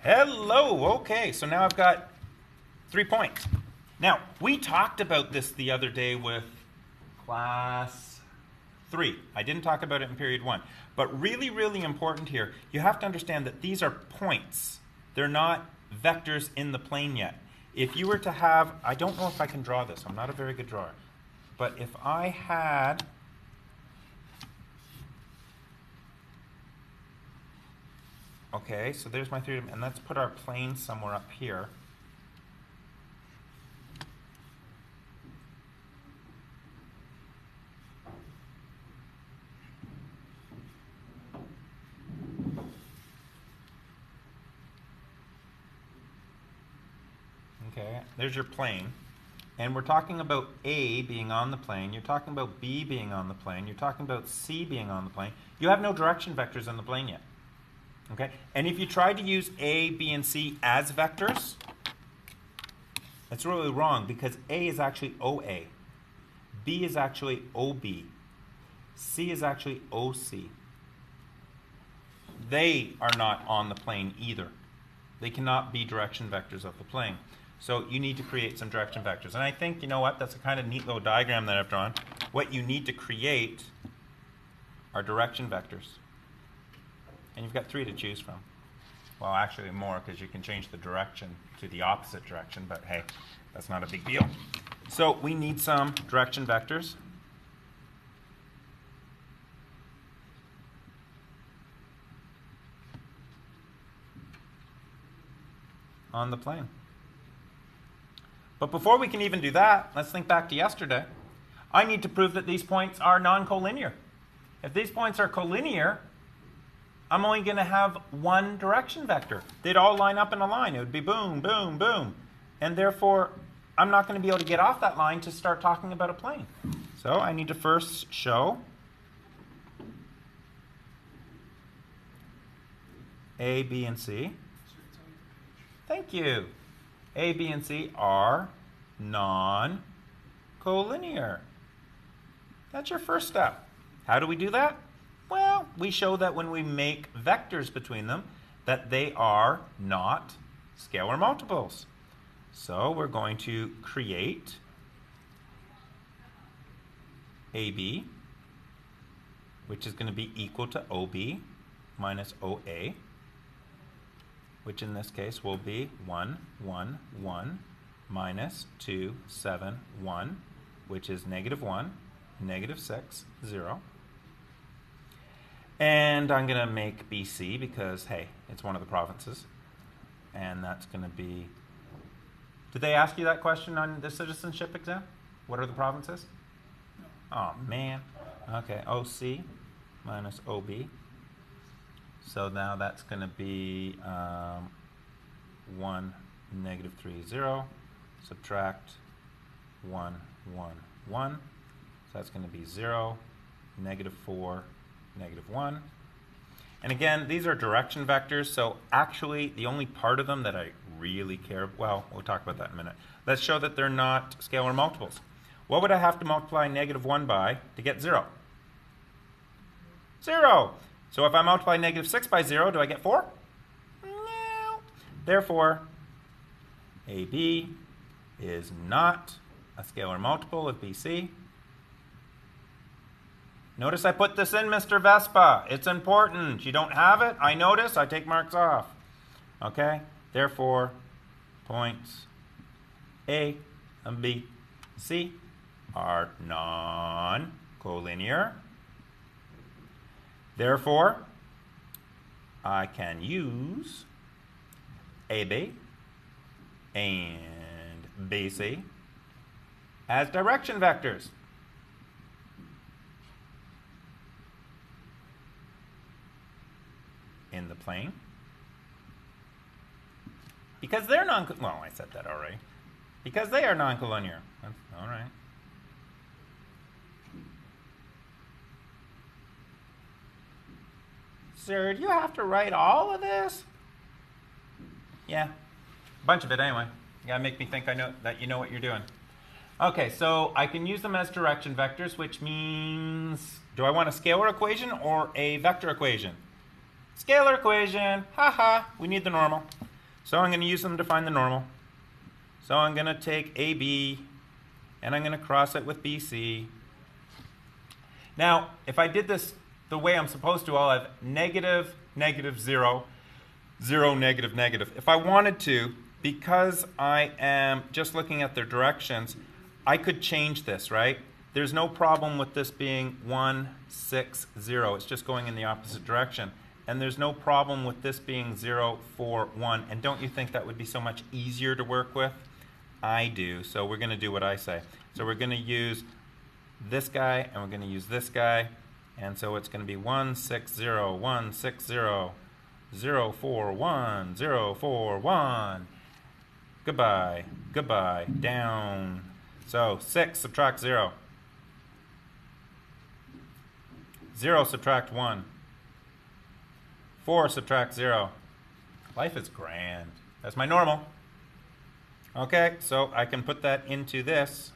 Hello. Okay, so now I've got 3 points. Now, we talked about this the other day with class 3. I didn't talk about it in period 1. But really, really important here, you have to understand that these are points. They're not vectors in the plane yet. If you were to have, I don't know if I can draw this. I'm not a very good drawer. But if I had okay, so there's my 3, and let's put our plane somewhere up here. Okay, there's your plane. And we're talking about A being on the plane. You're talking about B being on the plane. You're talking about C being on the plane. You have no direction vectors in the plane yet. Okay? And if you try to use A, B, and C as vectors, that's really wrong because A is actually OA. B is actually OB. C is actually OC. They are not on the plane either. They cannot be direction vectors of the plane. So you need to create some direction vectors. And I think, you know what, that's a kind of neat little diagram that I've drawn. What you need to create are direction vectors. And you've got 3 to choose from. Well, actually more, because you can change the direction to the opposite direction, but hey, that's not a big deal. So we need some direction vectors. On the plane. But before we can even do that, let's think back to yesterday. I need to prove that these points are non-collinear. If these points are collinear, I'm only going to have one direction vector. They'd all line up in a line. It would be boom, boom, boom. And therefore, I'm not going to be able to get off that line to start talking about a plane. So I need to first show A, B, and C. Thank you. A, B, and C are non-collinear. That's your first step. How do we do that? Well, we show that when we make vectors between them, that they are not scalar multiples. So we're going to create AB, which is going to be equal to OB minus OA, which in this case will be 1, 1, 1, minus 2, 7, 1, which is negative 1, negative 6, 0. And I'm going to make BC because, hey, it's one of the provinces. And that's going to be... Did they ask you that question on the citizenship exam? What are the provinces? Oh, man. Okay, OC minus OB. So now that's going to be 1, negative 3, 0. Subtract 1, 1, 1. So that's going to be 0, negative 4, negative 1. And again, these are direction vectors, so actually the only part of them that I really care, well, we'll talk about that in a minute. Let's show that they're not scalar multiples. What would I have to multiply negative 1 by to get 0? 0. So if I multiply negative 6 by 0, do I get 4? No. Therefore, AB is not a scalar multiple of BC. Notice I put this in, Mr. Vespa. It's important. You don't have it? I notice. I take marks off. Okay? Therefore, points A and B, C are non-collinear. Therefore, I can use AB and BC as direction vectors. In the plane. Because they're well, I said that already. Because they are non-collinear. All right. Sir, do you have to write all of this? Yeah. A bunch of it anyway. You gotta make me think I know that you know what you're doing. Okay, so I can use them as direction vectors, which means, do I want a scalar equation or a vector equation? Scalar equation, haha, we need the normal. So I'm going to use them to find the normal. So I'm going to take AB, and I'm going to cross it with BC. Now, if I did this the way I'm supposed to, I'll have negative, negative, 0, 0, negative, negative. If I wanted to, because I am just looking at their directions, I could change this, right? There's no problem with this being 1, 6, 0. It's just going in the opposite direction. And there's no problem with this being 0, 4, 1. And don't you think that would be so much easier to work with? I do. So we're going to do what I say. So we're going to use this guy, and we're going to use this guy. And so it's going to be 1, 6, 0, 1, 6, 0, 0, 4, 1, 0, 4, 1. Goodbye, goodbye, down. So 6 subtract 0. 0 subtract 1. 4 subtract 0. Life is grand. That's my normal. Okay, so I can put that into this.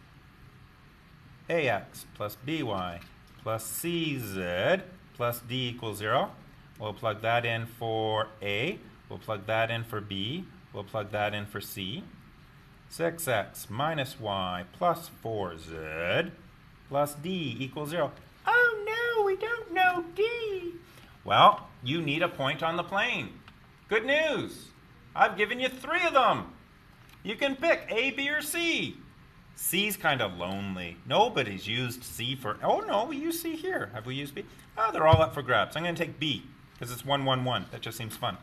AX plus BY plus CZ plus D equals 0. We'll plug that in for A. We'll plug that in for B. We'll plug that in for C. 6x minus y plus 4z plus D equals 0. Oh no, we don't know D. Well, you need a point on the plane. Good news. I've given you 3 of them. You can pick A, B, or C. C's kind of lonely. Nobody's used C for... Oh, no, we use C here. Have we used B? Oh, they're all up for grabs. I'm going to take B because it's 1, 1, 1. That just seems fun.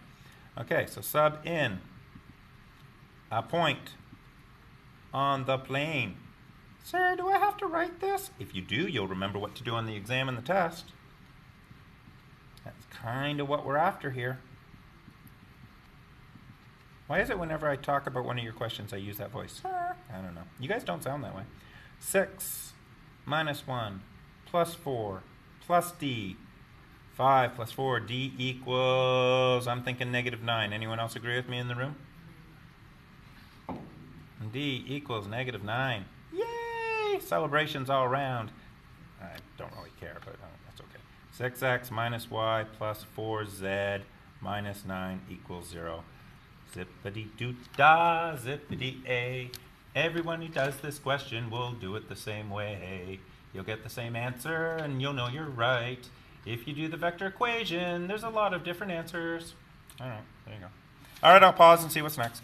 Okay, so sub in a point on the plane. Sir, do I have to write this? If you do, you'll remember what to do on the exam and the test. That's kind of what we're after here. Why is it whenever I talk about one of your questions, I use that voice? Sir. I don't know. You guys don't sound that way. 6 minus 1 plus 4 plus D. 5 plus 4, D equals, I'm thinking negative 9. Anyone else agree with me in the room? D equals negative 9. Yay! Celebrations all around. I don't really care, but that's okay. 6x minus y plus 4z minus 9 equals 0. Zippity-doo-dah, zippity-a. Everyone who does this question will do it the same way. You'll get the same answer, and you'll know you're right. If you do the vector equation, there's a lot of different answers. All right, there you go. All right, I'll pause and see what's next.